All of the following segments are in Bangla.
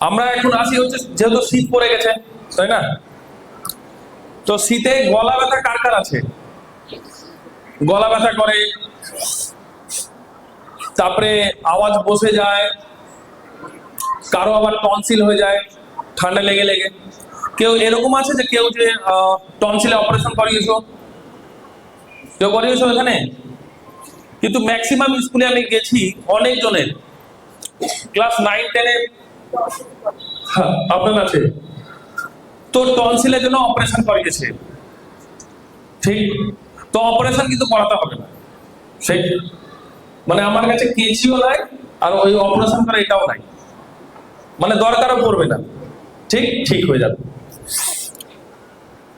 আমরা এখন আসি হচ্ছে যেহেতু শীত পড়ে গেছে, তাই না? তো শীতে গলা ব্যথা কার কার আছে? গলা ব্যথা করে, তারপরে আওয়াজ বসে যায়, কারো আবার টনসিল হয়ে যায় ঠান্ডা লেগে লেগে। কেউ এরকম আছে যে কেউ যে টনসিলে অপারেশন করিয়েছো? কেউ করিয়েছো এখানে? কিন্তু ম্যাক্সিমাম স্কুলে আমি গেছি অনেক জনের ক্লাস 9-10-এ আপনার আছে তো টনসিলের জন্য অপারেশন করিয়েছে, ঠিক? তো অপারেশন কিন্তু করাতে হবে না, সেই মানে আমার কাছে কেচিও নাই আর ওই অপারেশন করা এটাও নাই, মানে দরকারও পড়বে না, ঠিক ঠিক হয়ে যাবে।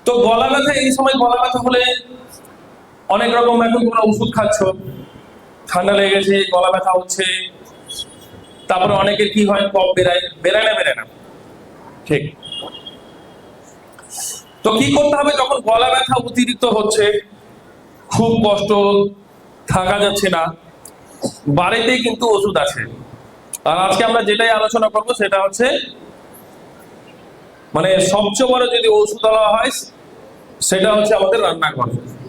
তো গলা ব্যথা, এই সময় গলা ব্যথা হলে অনেক রকম এখন তোমরা ওষুধ খাচ্ছ, ঠান্ডা লেগে গেছে, গলা ব্যথা হচ্ছে, তারপরে অনেকের কি হয়, কফ বেরায় বেরায় না, ঠিক? তো কি করতে হবে যখন গলা ব্যথা অতিরিক্ত হচ্ছে, খুব কষ্ট, থাকা যাচ্ছে না, বাড়িতেই কিন্তু ওষুধ আছে। আর আজকে আমরা যেটাই আলোচনা করব সেটা হচ্ছে মানে সবচেয়ে বড় যদি ওষুধ দেওয়া হয় সেটা হচ্ছে আমাদের রান্নাঘর,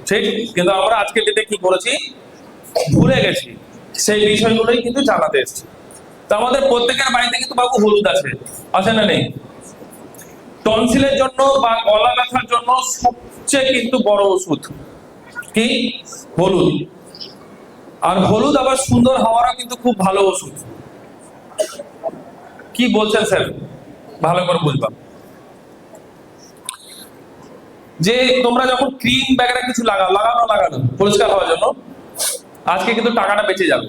ঠিক? কিন্তু আমরা আজকে যেটা কি করেছি ভুলে গেছি, সেই বিষয়গুলোই কিন্তু জানাতে এসেছি। তো আমাদের প্রত্যেকের বাড়িতে কিন্তু বাবু হলুদ আছে, আছে না নেই? টনসিলের জন্য বা গলা ব্যথার জন্য সবচেয়ে কিন্তু বড় ওষুধ কি? হলুদ। আর হলুদ আবার সুন্দর হওয়ারও কিন্তু খুব ভালো ওষুধ। কি বলছেন স্যার? ভালো করে বুঝবা যে তোমরা যখন ক্রিম ব্যাগরা কিছু লাগানো পরিষ্কার হওয়ার জন্য, আজকে কিন্তু টাকাটা বেঁচে যাবে।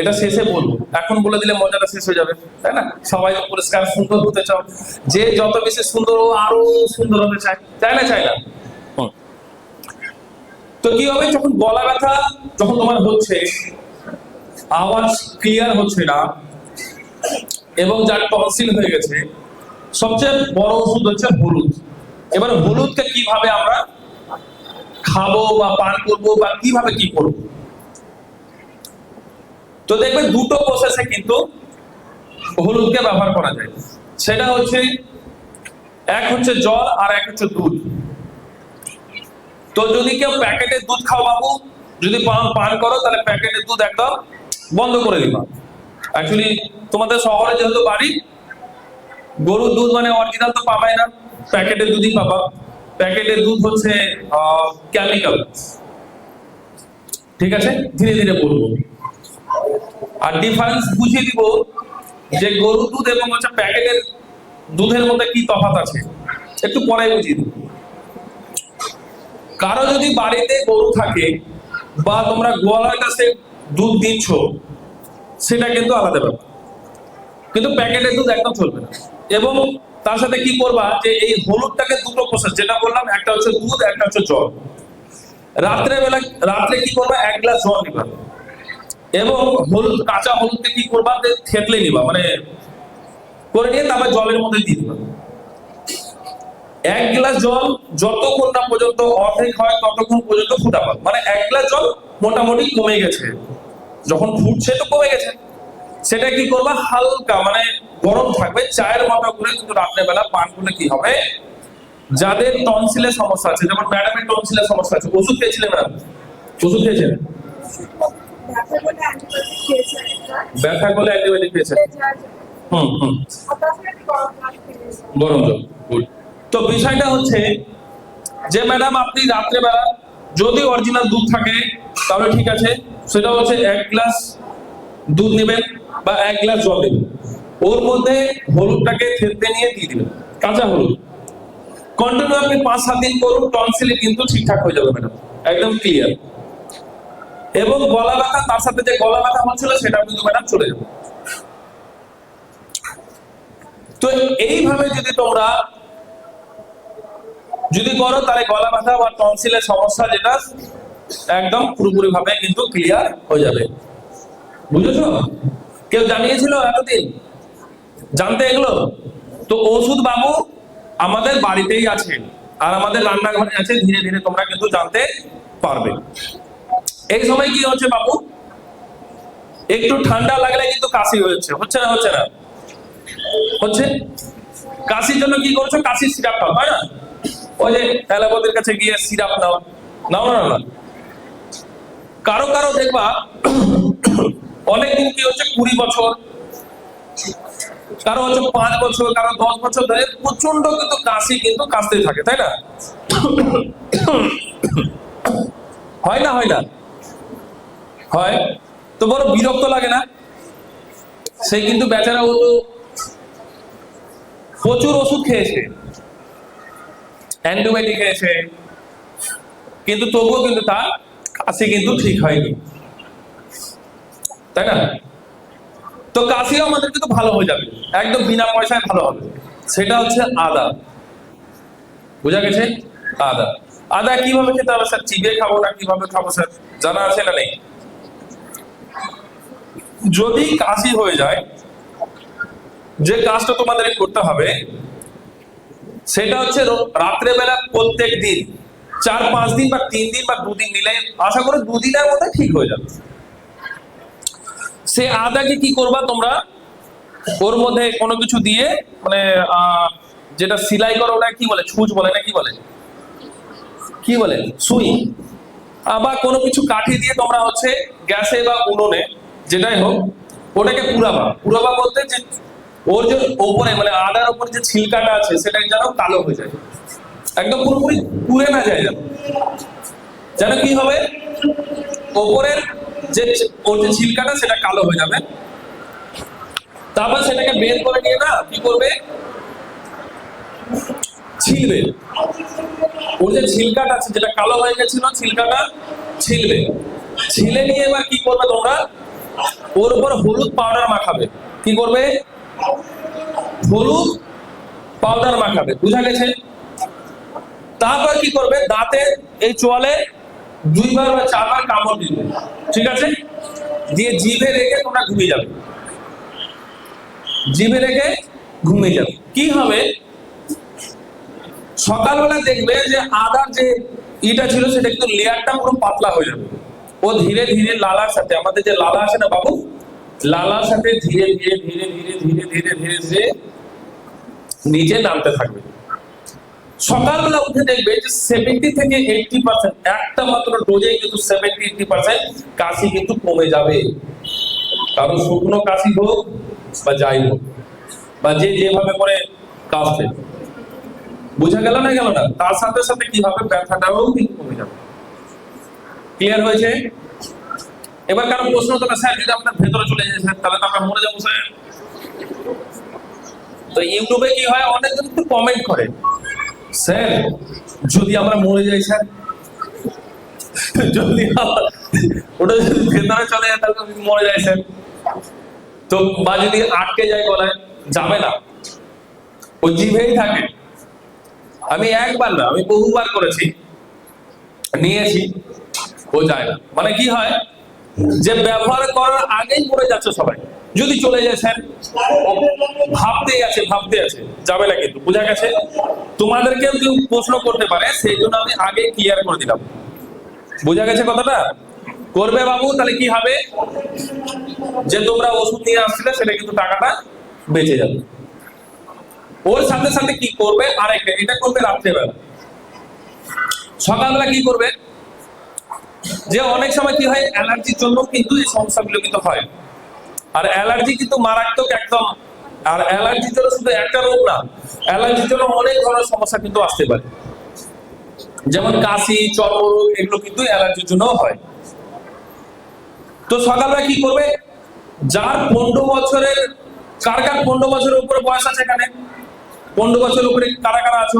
এটা শেষে বলবো, এখন বলে দিলে মজাটা শেষ হয়ে যাবে, তাই না? সবাই পরিষ্কার সুন্দর হতে চাও, যে যত বেশি সুন্দর ও আরো সুন্দর হতে চায়, চায় না? চায় না? তো কি হবে যখন গলা ব্যথা যখন তোমার হচ্ছে, আওয়াজ ক্লিয়ার হচ্ছে না, এবং যার টনসিল হয়ে গেছে, সবচেয়ে বড় ওষুধ হচ্ছে হলুদ। এবার হলুদকে কিভাবে আমরা খাবো বা পান করবো বা কিভাবে কি করবো? তো দেখবে দুটো প্রসেসে কিন্তু হলুদকে ব্যবহার করা যায়। সেটা হচ্ছে এক হচ্ছে জল আর এক হচ্ছে দুধ। তো যদি কেউ প্যাকেটের দুধ খাও বাবু, যদি পান করো, তাহলে প্যাকেটের দুধ একদম বন্ধ করে দিবা। অ্যাকচুয়ালি তোমাদের শহরে যেহেতু বাড়ি, গরুর দুধ মানে অরিজিনাল তো পাবাই না, প্যাকেটের দুধই পাবা। প্যাকেটের দুধ হচ্ছে কেমিক্যাল, ঠিক আছে? ধীরে ধীরে বলবো আর ডিফারেন্স বুঝিয়ে দিব যে গরুর দুধ এবং হচ্ছে প্যাকেটের দুধের মধ্যে কি তফাৎ আছে, একটু পরে বুঝিয়ে দিব। কারো যদি বাড়িতে গরু থাকে বা তোমরা গোয়ালার কাছে দুধ দিচ্ছ, সেটা কিন্তু আলাদা ব্যাপার, কিন্তু প্যাকেটের দুধ একদম চলবে না। এবং তার সাথে কি করবা যে এই হলুদটাকে দুটো প্রসেস যেটা বললাম, একটা হচ্ছে দুধ, একটা হচ্ছে জল। রাত্রে কি করবা, 1 গ্লাস জল নিবা এবং হলুদ, কাঁচা হলুদকে কি করবা, থেতলে নিবা, মানে করে নিয়ে তারপর জলের মধ্যে দিয়ে দিবা। 1 গ্লাস জল যতক্ষণ না পর্যন্ত অর্ধেক হয় ততক্ষণ পর্যন্ত ফুটাবা, মানে 1 গ্লাস জল মোটামুটি কমে গেছে, যখন ফুটছে তো কমে গেছে, সেটা কি করবা, হালকা মানে গরম থাকবে, চায়ের মতো করে কিন্তু রাত্রে বেলা পান করলে কি হবে, যাদের টনসিলের সমস্যা আছে, যেমন ম্যাডামের টনসিলের সমস্যা আছে, ওষুধ খেয়েছিলেন ম্যাডাম? ওষুধ খেয়েছেন? ব্যথা করলে অ্যান্টিবায়োটিক খেয়েছেন? গরম জল। তো বিষয়টা হচ্ছে যে ম্যাডাম আপনি রাত্রেবেলা যদি অরিজিনাল দুধ থাকে তাহলে ঠিক আছে, সেটা হচ্ছে 1 গ্লাস দুধ নেবেন বা 1 গ্লাস জল নেবেন, ওর মধ্যে হলুদটাকে থেতলে নিয়ে দিয়ে দিবেন, কাঁচা হলুদ। কন্টিনিউ আপনি 5-7 দিন করুন, টনসিলে কিন্তু ঠিকঠাক হয়ে যাবে ম্যাডাম, একদম ক্লিয়ার। এবং গলা ব্যথা, তার সাথে যে গলা ব্যথা হচ্ছিল সেটা কিন্তু ম্যাডাম চলে যাবে। তো এইভাবে যদি তোমরা করো, তাহলে গলা ব্যথা বা টনসিলের সমস্যা যেটা একদম পুরোপুরি ভাবে কিন্তু ক্লিয়ার হয়ে যাবে। বুঝেছো? কেউ জানিয়েছিল এতদিন জানতে এগুলো? তো ওষুধ বাবু আমাদের বাড়িতেই আছে আর আমাদের রান্নাঘরে আছে, ধীরে ধীরে তোমরা কিন্তু জানতে পারবে। এই সময় কি হচ্ছে বাবু, একটু ঠান্ডা লাগলে কিন্তু কাশি হচ্ছে না? হচ্ছে না? হচ্ছে কাশির জন্য কি করছো, কাশির সিরাপ খাও, তাই না? ওই যে অ্যালোপ্যাথির কাছে গিয়ে সিরাপ নাও, নাও না না। কারো কারো দেখবা অনেকদিন কি হচ্ছে 20 বছর, কারো হচ্ছে 5 বছর, কারো 10 বছর ধরে প্রচন্ড কিন্তু কাশি কিন্তু কাশতেই থাকে, তাই না? হয় না হয় না? হয়। তো বড় বিরক্ত লাগে না? সে কিন্তু বেচারা ও তো প্রচুর ওষুধ খেয়েছে, অ্যান্টিবায়োটিক খেয়েছে, কিন্তু তবুও কিন্তু তার কাশি কিন্তু ঠিক হয়নি, তাই না? তো কাশিও আমাদের কিন্তু ভালো হয়ে যাবে, একদম বিনা পয়সায় ভালো হবে। সেটা হচ্ছে আদা। বুঝা গেছে? আদা। আদা কিভাবে খেতে হবে স্যার? চিবিয়ে খাবো না কিভাবে খাবো স্যার, জানা আছে না নেই? যদি কাশি হয়ে যায়, যে কাজটা তোমাদের করতে হবে সেটা হচ্ছে রাত্রেবেলা প্রত্যেক দিন 4-5 দিন বা 3 দিন বা 2 দিন নিলে আশা করি 2 দিনের মধ্যে ঠিক হয়ে যাবে। সে আদাকে কি করবা তোমরা, ওর মধ্যে কোনো কিছু দিয়ে, মানে যেটা সিলাই করো ওটা কি বলে, ছুঁচ বলে না কি বলে, কি বলে, সুই, আবার কোনো কিছু কাঠি দিয়ে তোমরা হচ্ছে গ্যাসে বা উনুনে যেটাই হোক ওটাকে পুরাবা। পুরাবা বলতে যে ওর যে ওপরে মানে আদার উপরে যে ছিলকাটা আছে সেটা যেন কালো হয়ে যায়, একদম পুরোপুরি পুড়ে না যায়, যেন কি হবে, ওপরের যে ওর যে ছিলকাটা সেটা কালো হয়ে যাবে। তারপর সেটাকে বের করে নিয়ে না কি করবে, ছিলবে। ওর যে ছিলকাটা আছে যেটা কালো হয়ে গেছিল ছিলকাটা ছিলবে। ছিলে নিয়ে এবার কি করবে তোমরা, ওর উপর হলুদ পাউডার মাখাবে। কি করবে? হলুদ পাউডার মাখাবে। বুঝা গেছে? তারপর কি করবে, দাঁতে এই চোয়ালে 2 বার বা 4 বার কামড় দিবে, ঠিক আছে? দিয়ে জিভে রেখে তোমরা ঘুমিয়ে যাবে, জিভে রেখে ঘুমিয়ে যাবে। কি হবে, সকালবেলা দেখবে যে আদার যে ইটা ছিল সেটা কিন্তু লেয়ারটা পুরো পাতলা হয়ে যাবে। ও ধীরে ধীরে লালার সাথে, আমাদের যে লালা আছে না বাবু, লালার সাথে ধীরে ধীরে ধীরে ধীরে ধীরে ধীরে ধীরে ধীরে নিচে নামতে থাকবে। সকালবেলা উঠে দেখবে যে 70 থেকে 80%, একটা মাত্র ডোজে কিন্তু 70-80% কাশি কিন্তু কমে যাবে। কারণ শুকনো কাশি হোক বা যাই হোক, বা যে যেভাবে করে কাশবে, বোঝা গেল না গেল না? তার সাথে সাথে কি হবে, ব্যথাটাও কিন্তু কমে যাবে। ক্লিয়ার হয়েছে? এবার কারো প্রশ্ন তো না, স্যার যদি আপনার ভেতরে চলে যায় স্যার তাহলে তো আমরা মরে যাবো স্যার। তো ইউটিউবে কি হয়, অনেকজন একটু কমেন্ট করে, স্যার যদি আমরা মরে যাই স্যার, যদি ওটা যদি ভেতরে চলে যায় তাহলে মরে যায় স্যার। তো বা যদি আটকে যায় গলায়, যাবে না, ও জিভেই থাকে। আমি একবার না, আমি বহুবার করেছি, নিয়েছি, ও যায় না। মানে কি হয়, যে ব্যবহার করার আগেই মরে যাচ্ছে সবাই, যদি চলে যায় স্যার, ভাবতেই আছে ভাবতে আছে, যাবে না কিন্তু। বুঝা গেছে? তোমাদেরকেও কেউ প্রশ্ন করতে পারে, সেই জন্য আমি আগে ক্লিয়ার করে দিলাম। বুঝা গেছে কথাটা? করবে বাবু, তাহলে কি হবে, যে তোমরা ওষুধ নিয়ে আসছিলে সেটা কিন্তু টাকাটা বেঁচে যাবে। ওর সাথে সাথে কি করবে, আরেকটা এটা করবে রাত্রেবেলা। সকালবেলা কি করবে, যে অনেক সময় কি হয়, অ্যালার্জির জন্য কিন্তু এই সমস্যাগুলো কিন্তু হয়। আর অ্যালার্জি কিন্তু মারাত্মক একদম। আর অ্যালার্জির জন্য শুধু একটা রোগ না, অ্যালার্জির জন্য অনেক ধরনের সমস্যা কিন্তু আসতে পারে, যেমন কাশি, চর্মরোগ, এগুলো কিন্তু অ্যালার্জির জন্য হয়। তো সকালবেলা কি করবে, যার 15 বছরের, কার কার 15 বছরের উপরে বয়স আছে এখানে? 15 বছরের উপরে কারা কারা আছো?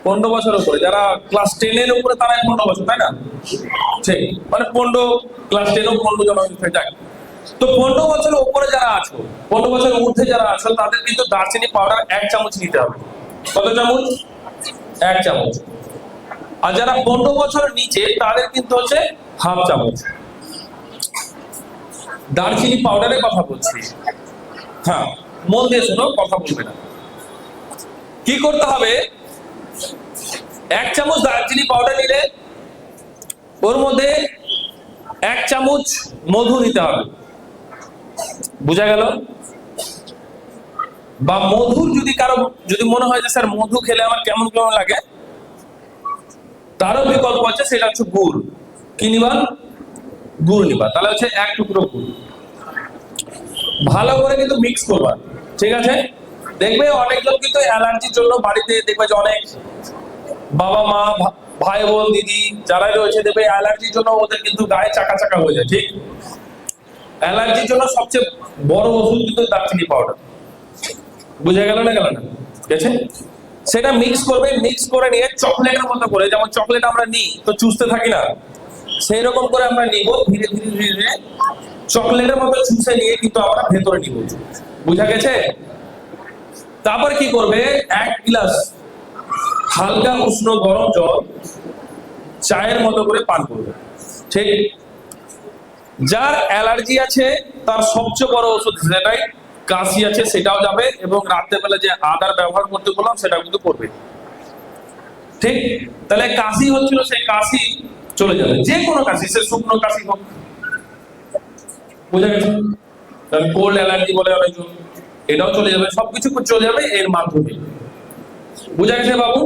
15 বছরের উপরে যারা ক্লাস 10 এর উপরে, তারাই 15 বছর, তাই না? ঠিক, মানে 15 ক্লাস 10 ও 15 জন হয়ে যায়। তো 15 বছরের উপরে যারা আছো, 15 বছরের ঊর্ধ্বে যারা আছো, তাদের কিন্তু দারচিনি পাউডার 1 চামচ নিতে হবে। কত চামচ? 1 চামচ। আর যারা 15 বছরের নিচে, তাদের কিন্তু হচ্ছে হাফ চামচ। দারচিনি পাউডারের কথা বলছি, হ্যাঁ মন দিয়ে শোনো, কথা বলবে না। কি করতে হবে, 1 চামচ দারচিনি পাউডার নিলে ওর মধ্যে 1 চামচ মধু নিতে হবে। বুঝা গেল? বা মধুর যদি কারো যদি মনে হয় যে স্যার মধু খেলে আমার কেমন কেমন লাগে, তারও বিকল্প আছে, সেটা হচ্ছে গুড়। কি নিবা? গুড় নিবা। তাহলে হচ্ছে 1 টুকরো গুড় ভালো করে কিন্তু মিক্স করবা, ঠিক আছে? দেখবে অনেকজন কিন্তু অ্যালার্জির জন্য বাড়িতে দেখবে যে অনেক বাবা মা ভাই বোন দিদি যারাই রয়েছে, দেখবে অ্যালার্জির জন্য ওদের কিন্তু গায়ে চাকা চাকা হয়ে যায়, ঠিক? অ্যালার্জির জন্য সবচেয়ে বড় ওষুধ কিন্তু দারচিনি পাউডার। বুঝা গেল না গেল না? ঠিক আছে, সেটা মিক্স করবে, মিক্স করে নিয়ে চকলেটের মতো করে, যেমন চকলেট আমরা নিই তো চুষতে থাকি না, সেই রকম করে আমরা নিব, ধীরে ধীরে ধীরে ধীরে চকলেটের মতো চুষে নিয়ে কিন্তু আমরা ভেতরে নিব। বুঝা গেছে? তারপর কি করবে, 1 গ্লাস হালকা উষ্ণ গরম জল চায়ের মতো করে পান করবে, ঠিক? যার অ্যালার্জি আছে তার সবচেয়ে বড় ওষুধ, যেটাই কাশি আছে সেটাও যাবে, এবং রাতের বেলা যে আদার ব্যবহার করতে বললাম সেটাও কিন্তু করবে, ঠিক? তাহলে কাশি হচ্ছিল, সেই কাশি চলে যাবে, যে কোনো কাশি, সে শুকনো কাশি হোক। বুঝা গেছে? কারণ কোল্ড অ্যালার্জি বলে অনেকজন, এটাও চলে যাবে, সবকিছু চলে যাবে এর মাধ্যমে। বুঝা গেছে বাবু?